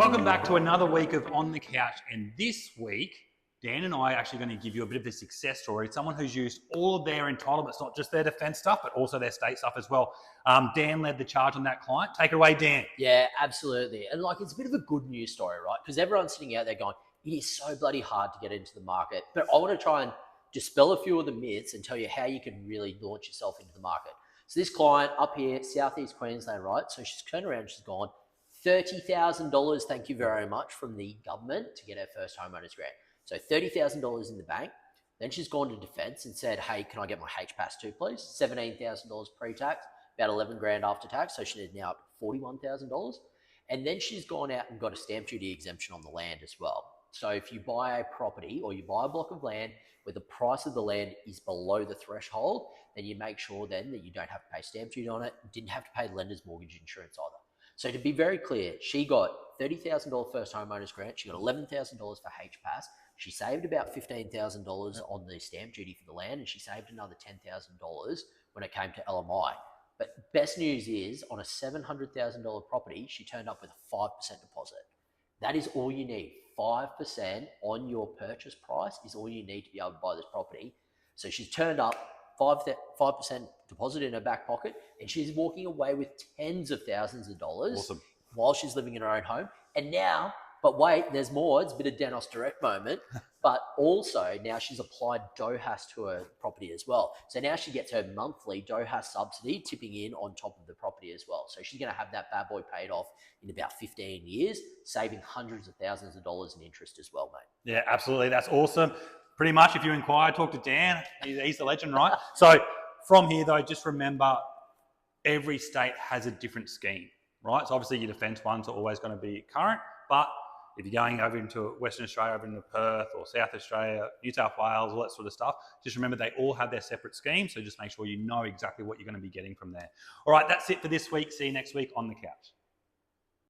Welcome back to another week of On the Couch, and this week Dan and I are actually going to give you a bit of a success story. It's someone who's used all of their entitlements, not just their defence stuff, but also their state stuff as well. Dan led the charge on that client. Take it away, Dan. Yeah, absolutely. And it's a bit of a good news story, right? Because everyone's sitting out there going, it is so bloody hard to get into the market. But I want to try and dispel a few of the myths and tell you how you can really launch yourself into the market. So this client up here, Southeast Queensland, right? So she's turned around, she's gone, $30,000, thank you very much, from the government to get her first homeowners grant. So $30,000 in the bank. Then she's gone to defence and said, hey, can I get my HPAS too, please? $17,000 pre-tax, about 11 grand after tax. So she's now up to $41,000. And then she's gone out and got a stamp duty exemption on the land as well. So if you buy a property or you buy a block of land where the price of the land is below the threshold, then you make sure then that you don't have to pay stamp duty on it. You didn't have to pay lender's mortgage insurance either. So to be very clear, she got $30,000 first homeowners grant. She got $11,000 for HPAS. She saved about $15,000 on the stamp duty for the land, and she saved another $10,000 when it came to LMI. But best news is, on a $700,000 property, she turned up with a 5% deposit. That is all you need. 5% on your purchase price is all you need to be able to buy this property. So she's turned up 5% deposit in her back pocket, and she's walking away with tens of thousands of dollars. Awesome. While she's living in her own home. And now, but wait, there's more. It's a bit of Danos Direct moment. But also now she's applied DHOAS to her property as well. So now she gets her monthly DHOAS subsidy tipping in on top of the property as well. So she's going to have that bad boy paid off in about 15 years, saving hundreds of thousands of dollars in interest as well, mate. Yeah, absolutely. That's awesome. Pretty much, if you inquire, talk to Dan. He's the legend, right? So from here, though, just remember every state has a different scheme, right? So obviously your defence ones are always going to be current, but if you're going over into Western Australia, over into Perth or South Australia, New South Wales, all that sort of stuff, just remember they all have their separate schemes. So just make sure you know exactly what you're going to be getting from there. All right, that's it for this week. See you next week on the couch.